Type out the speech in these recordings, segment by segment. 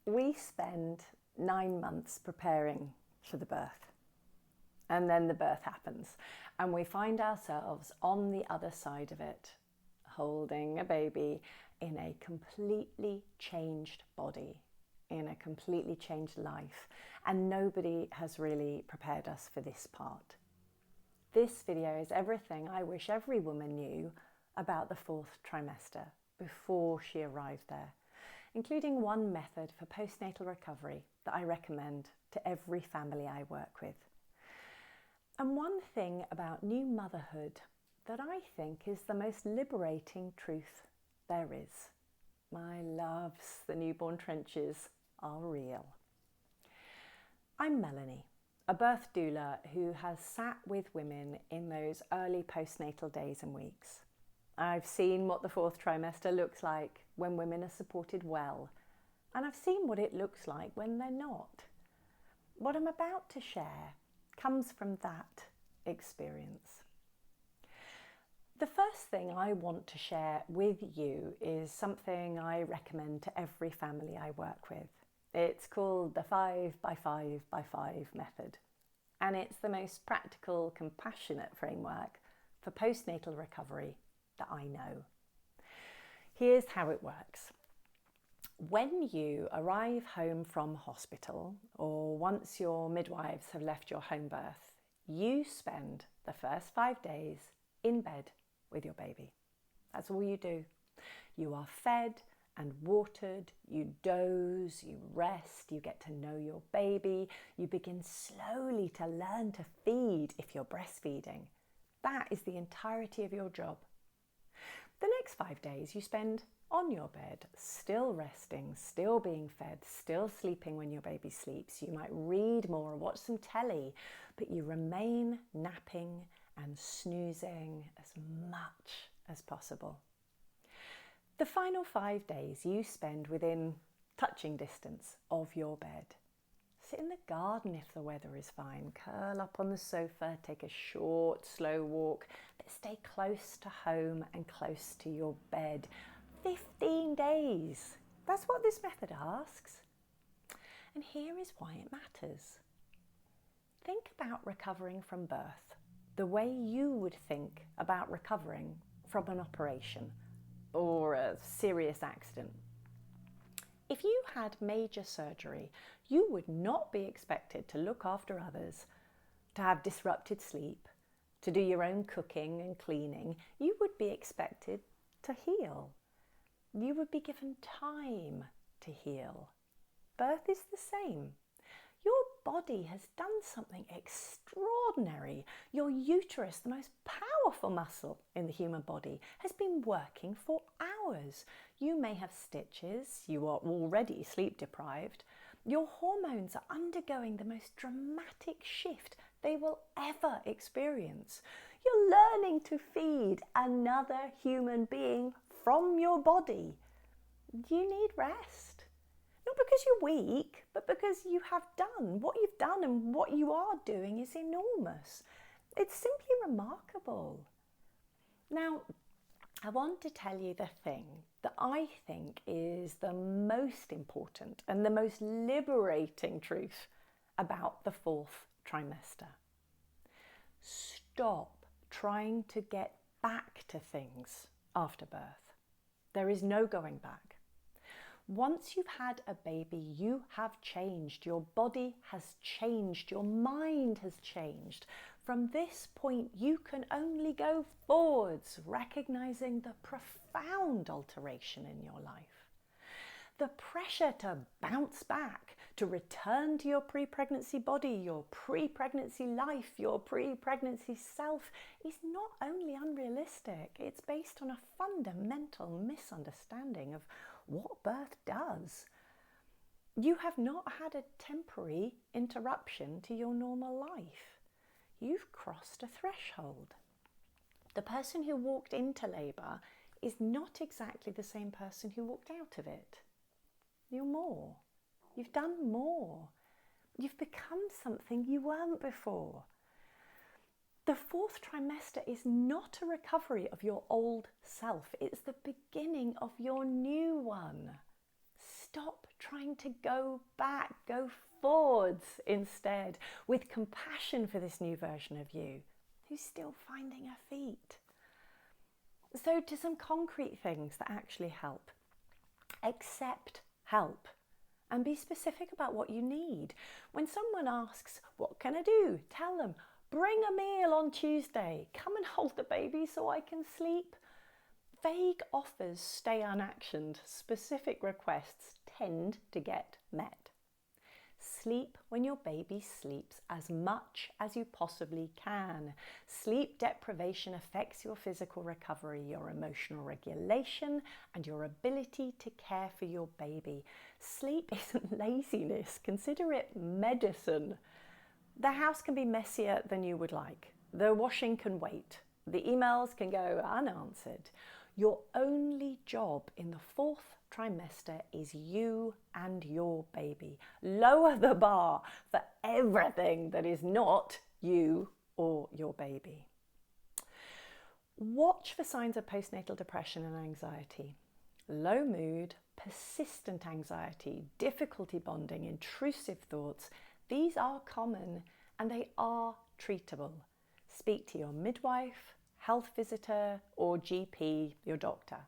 We spend 9 months preparing for the birth, and then the birth happens, and we find ourselves on the other side of it, holding a baby in a completely changed body, in a completely changed life, and nobody has really prepared us for this part. This video is everything I wish every woman knew about the 4th trimester before she arrived there, including one method for postnatal recovery that I recommend to every family I work with. And one thing about new motherhood that I think is the most liberating truth there is. My loves, the newborn trenches are real. I'm Melanie, a birth doula who has sat with women in those early postnatal days and weeks. I've seen what the 4th trimester looks like when women are supported well, and I've seen what it looks like when they're not. What I'm about to share comes from that experience. The first thing I want to share with you is something I recommend to every family I work with. It's called the 5x5x5 method, and it's the most practical, compassionate framework for postnatal recovery that I know. Here's how it works. When you arrive home from hospital, or once your midwives have left your home birth, you spend the first 5 days in bed with your baby. That's all you do. You are fed and watered, you doze, you rest, you get to know your baby, you begin slowly to learn to feed if you're breastfeeding. That is the entirety of your job. The next 5 days you spend on your bed, still resting, still being fed, still sleeping when your baby sleeps. You might read more or watch some telly, but you remain napping and snoozing as much as possible. The final 5 days you spend within touching distance of your bed. Sit in the garden if the weather is fine, curl up on the sofa, take a short, slow walk, but stay close to home and close to your bed. 15 days. That's what this method asks. And here is why it matters. Think about recovering from birth the way you would think about recovering from an operation or a serious accident. If you had major surgery, you would not be expected to look after others, to have disrupted sleep, to do your own cooking and cleaning. You would be expected to heal. You would be given time to heal. Birth is the same. Your body has done something extraordinary. Your uterus, the most powerful muscle in the human body, has been working for hours. You may have stitches, you are already sleep deprived. Your hormones are undergoing the most dramatic shift they will ever experience. You're learning to feed another human being from your body. You need rest. Not because you're weak, but because you have done what you've done, and what you are doing is enormous. It's simply remarkable. Now, I want to tell you the thing that I think is the most important and the most liberating truth about the 4th trimester. Stop trying to get back to things after birth. There is no going back. Once you've had a baby, you have changed. Your body has changed. Your mind has changed. From this point, you can only go forwards, recognizing the profound alteration in your life. The pressure to bounce back, to return to your pre-pregnancy body, your pre-pregnancy life, your pre-pregnancy self is not only unrealistic, it's based on a fundamental misunderstanding of what birth does. You have not had a temporary interruption to your normal life. You've crossed a threshold. The person who walked into labour is not exactly the same person who walked out of it. You're more. You've done more. You've become something you weren't before. The 4th trimester is not a recovery of your old self. It's the beginning of your new one. stop trying to go back, go forwards instead, with compassion for this new version of you who's still finding her feet. So to some concrete things that actually help. Accept help and be specific about what you need. When someone asks, what can I do? Tell them, bring a meal on Tuesday. Come and hold the baby so I can sleep. Vague offers stay unactioned. Specific requests tend to get met. Sleep when your baby sleeps as much as you possibly can. Sleep deprivation affects your physical recovery, your emotional regulation, and your ability to care for your baby. Sleep isn't laziness. Consider it medicine. The house can be messier than you would like. The washing can wait. The emails can go unanswered. Your only job in the 4th trimester is you and your baby. Lower the bar for everything that is not you or your baby. Watch for signs of postnatal depression and anxiety. Low mood, persistent anxiety, difficulty bonding, intrusive thoughts. These are common and they are treatable. Speak to your midwife, health visitor, or GP, your doctor.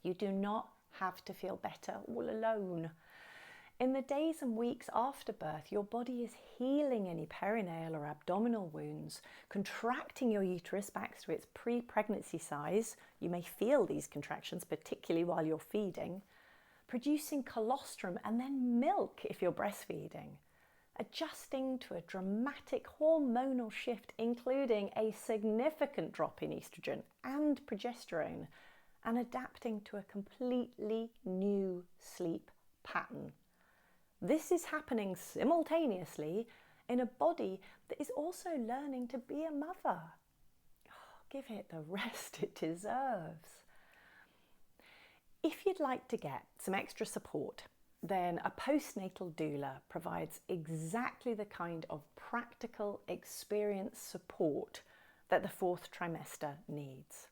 You do not have to feel better all alone. In the days and weeks after birth, your body is healing any perineal or abdominal wounds, contracting your uterus back to its pre-pregnancy size. You may feel these contractions, particularly while you're feeding, producing colostrum and then milk if you're breastfeeding, adjusting to a dramatic hormonal shift, including a significant drop in estrogen and progesterone, and adapting to a completely new sleep pattern. This is happening simultaneously in a body that is also learning to be a mother. Give it the rest it deserves. If you'd like to get some extra support, then a postnatal doula provides exactly the kind of practical experience support that the 4th trimester needs.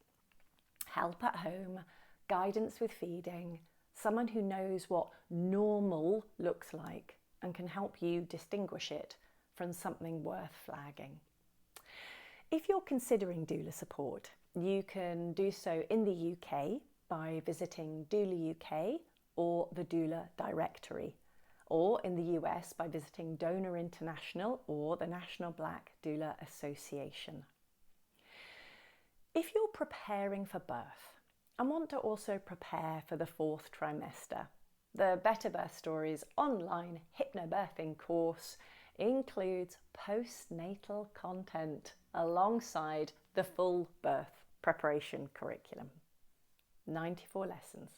Help at home, guidance with feeding, someone who knows what normal looks like and can help you distinguish it from something worth flagging. If you're considering doula support, you can do so in the UK by visiting Doula UK or the Doula Directory, or in the US by visiting Donor International or the National Black Doula Association. If you're preparing for birth and want to also prepare for the 4th trimester, the Better Birth Stories online hypnobirthing course includes postnatal content alongside the full birth preparation curriculum. 94 lessons,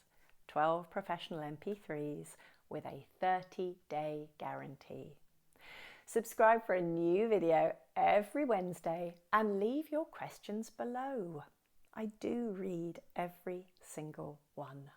12 professional MP3s with a 30-day guarantee. Subscribe for a new video every Wednesday and leave your questions below. I do read every single one.